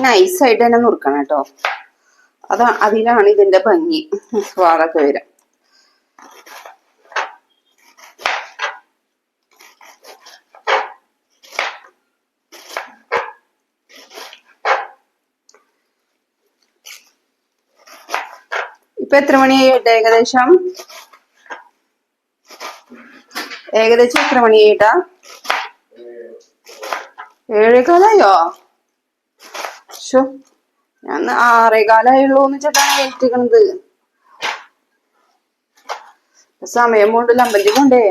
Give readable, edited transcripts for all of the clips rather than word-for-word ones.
നൈസായിട്ട് തന്നെ നുറുക്കണം കേട്ടോ. അതിലാണ് ഇതിന്റെ ഭംഗി, സ്വാദൊക്കെ വരാം. ഇപ്പൊ എത്ര മണിയായിട്ട്? ഏകദേശം എത്ര മണിയായിട്ടാ? 7:15. ശോ, ഞാൻ 6:15 ചേട്ടാണ് ഏറ്റിക്കണത്. സമയം കൊണ്ടല്ല, അമ്പലത്തിൽ കൊണ്ടേ.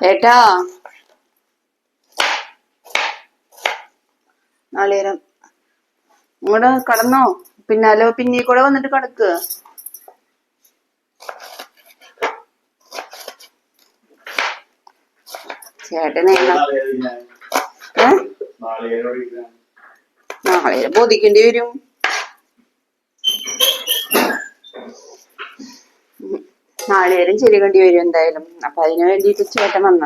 ഏട്ടാ, നാളേരം ഇങ്ങോട്ട് കടന്നോ? പിന്നാലോ പിന്നീ കൂടെ വന്നിട്ട് കിടക്ക്. ചേട്ടനെ നാളെ ബോധിക്കേണ്ടി വരും. നാളേരം ചെരുകേണ്ടി വരും എന്തായാലും. അപ്പൊ അതിനു വേണ്ടിട്ട് ചേട്ടൻ വന്ന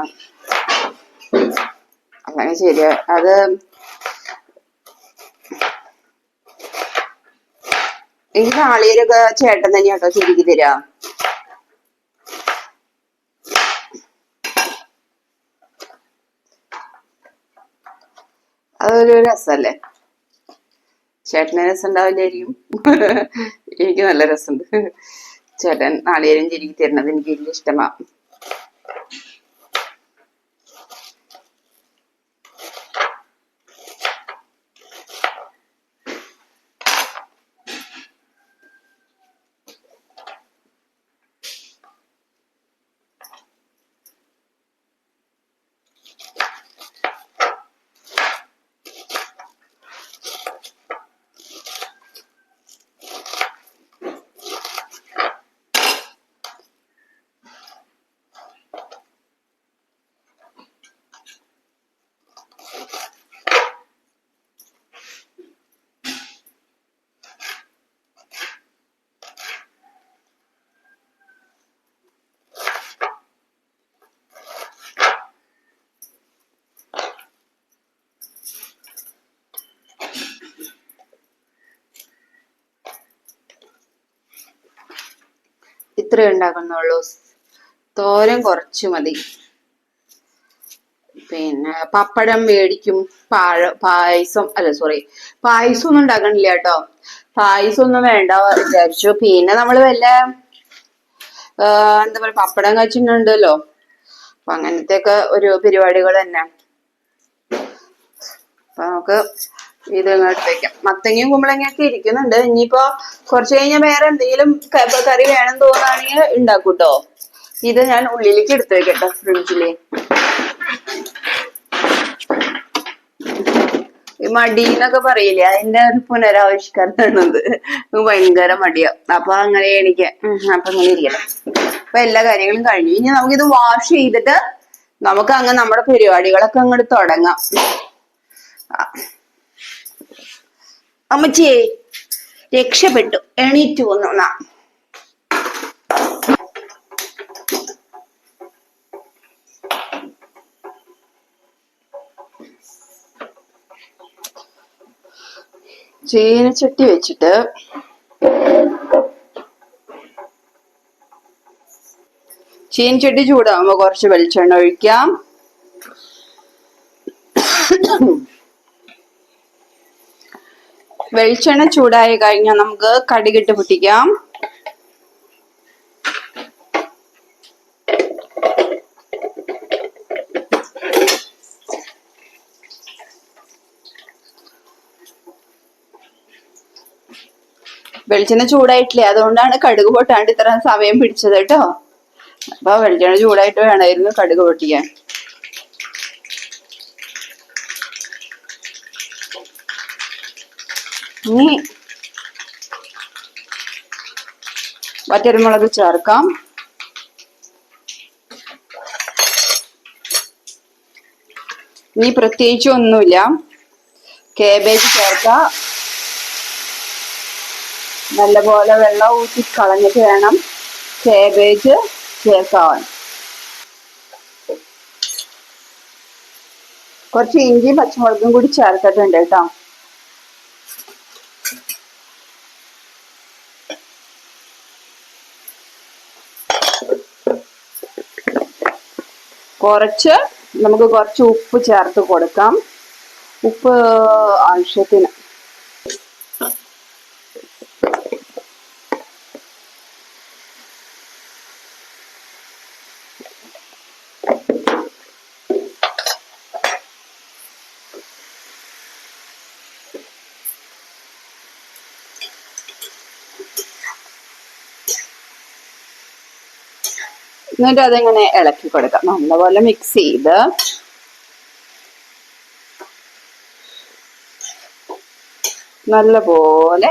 അങ്ങനെ ശരിയാ. അത് എനിക്ക് നാളേരൊക്കെ ചേട്ടൻ തന്നെയാട്ടോ ശരിക്ക് തരാ. അതൊരു രസല്ലേ? ചേട്ടന് രസം ഉണ്ടാവില്ലായിരിക്കും. എനിക്ക് നല്ല രസമുണ്ട്. ചേട്ടൻ നാളേരം ചെരുക്കി തരുന്നത് എനിക്ക് വലിയ ഇഷ്ടമാ. ഇത്രേ ഉണ്ടാക്കുന്നുള്ളൂ. തോരൻ കുറച്ച് മതി. പിന്നെ പപ്പടം മേടിക്കും. പായസം ഒന്നും ഉണ്ടാക്കണില്ല കേട്ടോ. പായസം ഒന്നും വേണ്ട വിചാരിച്ചു. പിന്നെ നമ്മള് വല്ല എന്താ പറയാ, പപ്പടം കാച്ചിട്ടുണ്ടല്ലോ. അപ്പൊ അങ്ങനത്തെ ഒക്കെ ഒരു പരിപാടികൾ തന്നെ. അപ്പൊ നമുക്ക് ഇത് ഇങ്ങോട്ട് വെക്കാം. മത്തങ്ങയും കുമ്പളങ്ങയൊക്കെ ഇരിക്കുന്നുണ്ട്. ഇനിയിപ്പോ കുറച്ച് കഴിഞ്ഞാൽ വേറെ എന്തെങ്കിലും കറി വേണം തോന്നുകയാണെങ്കിൽ ഉണ്ടാക്കൂട്ടോ. ഇത് ഞാൻ ഉള്ളിലേക്ക് എടുത്തു വെക്കട്ടോ, ഫ്രിഡ്ജില്. മടി എന്നൊക്കെ പറയില്ലേ, അതിന്റെ ഒരു പുനരാവിഷ്കരണമാണത്. ഭയങ്കര മടിയാ. അപ്പൊ അങ്ങനെ എനിക്ക് അപ്പൊ അങ്ങനെ ഇരിക്കണം. അപ്പൊ എല്ലാ കാര്യങ്ങളും കഴിഞ്ഞു. ഇനി നമുക്കിത് വാഷ് ചെയ്തിട്ട് നമുക്ക് അങ്ങ് നമ്മുടെ പരിപാടികളൊക്കെ അങ്ങോട്ട് തുടങ്ങാം. അമ്മച്ചിയെ രക്ഷപ്പെട്ടു, എണീറ്റ് പോന്നു. ചീനച്ചട്ടി വെച്ചിട്ട് ചീനച്ചട്ടി ചൂടാകുമ്പോ കുറച്ച് വെളിച്ചെണ്ണ ഒഴിക്കാം. വെളിച്ചെണ്ണ ചൂടായി കഴിഞ്ഞാൽ നമുക്ക് കടുകിട്ട് പൊട്ടിക്കാം. വെളിച്ചെണ്ണ ചൂടായിട്ടില്ലേ, അതുകൊണ്ടാണ് കടുക് പൊട്ടാണ്ട് ഇത്ര സമയം പിടിച്ചത് കേട്ടോ. അപ്പൊ വെളിച്ചെണ്ണ ചൂടായിട്ട് വേണമായിരുന്നു കടുക് പൊട്ടിക്കാൻ. ഇനി വറ്റൽമുളക് ചേർക്കാം. ഇനി പ്രത്യേകിച്ച് ഒന്നുമില്ല, കാബേജ് ചേർക്കാം. നല്ലപോലെ വെള്ളം ഊറ്റി കളഞ്ഞിട്ട് വേണം കാബേജ് ചേർക്കാൻ. കുറച്ച് ഇഞ്ചിയും പച്ചമുളകും കൂടി ചേർത്തിട്ടുണ്ട് കേട്ടോ. നമുക്ക് കുറച്ച് ഉപ്പ് ചേർത്ത് കൊടുക്കാം. ഉപ്പ് ആവശ്യത്തിന്. എന്നിട്ട് അതിങ്ങനെ ഇളക്കി കൊടുക്കാം. നല്ലപോലെ മിക്സ് ചെയ്ത് നല്ലപോലെ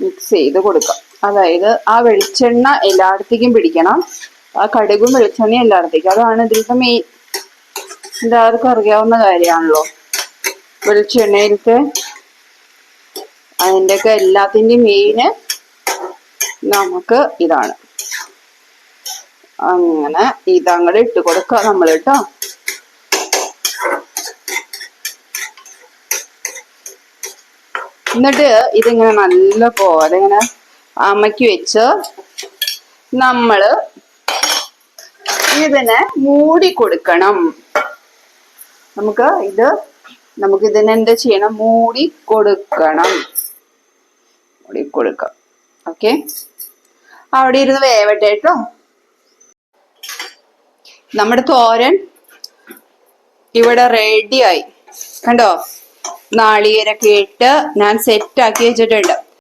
മിക്സ് ചെയ്ത് കൊടുക്കാം. അതായത് ആ വെളിച്ചെണ്ണ എല്ലായിടത്തേക്കും പിടിക്കണം. ആ കടുകും വെളിച്ചെണ്ണയും എല്ലായിടത്തേക്കും. അതാണ് ഇതിലത്തെ മെയിൻ. എല്ലാവർക്കും അറിയാവുന്ന കാര്യമാണല്ലോ വെളിച്ചെണ്ണയിലത്തെ അതിൻ്റെയൊക്കെ എല്ലാത്തിൻ്റെയും മെയിന് നമുക്ക് ഇതാണ്. അങ്ങനെ ഇതങ്ങോട്ട് ഇട്ട് കൊടുക്കുക നമ്മൾ കേട്ടോ. എന്നിട്ട് ഇതിങ്ങനെ നല്ല പോലെ ഇങ്ങനെ അമക്കി വെച്ച് നമ്മള് ഇതിനെ മൂടി കൊടുക്കണം. നമുക്കിതിനെ എന്താ ചെയ്യണം? മൂടി കൊടുക്കണം. മൂടി കൊടുക്കാം. ഓക്കെ, അവിടെ ഇരുന്ന് വേവട്ടെ കേട്ടോ. നമ്മുടെ തോരൻ ഇവിടെ റെഡിയായി കണ്ടോ. നാളികേരൊക്കെ ഇട്ട് ഞാൻ സെറ്റാക്കി വെച്ചിട്ടുണ്ട്.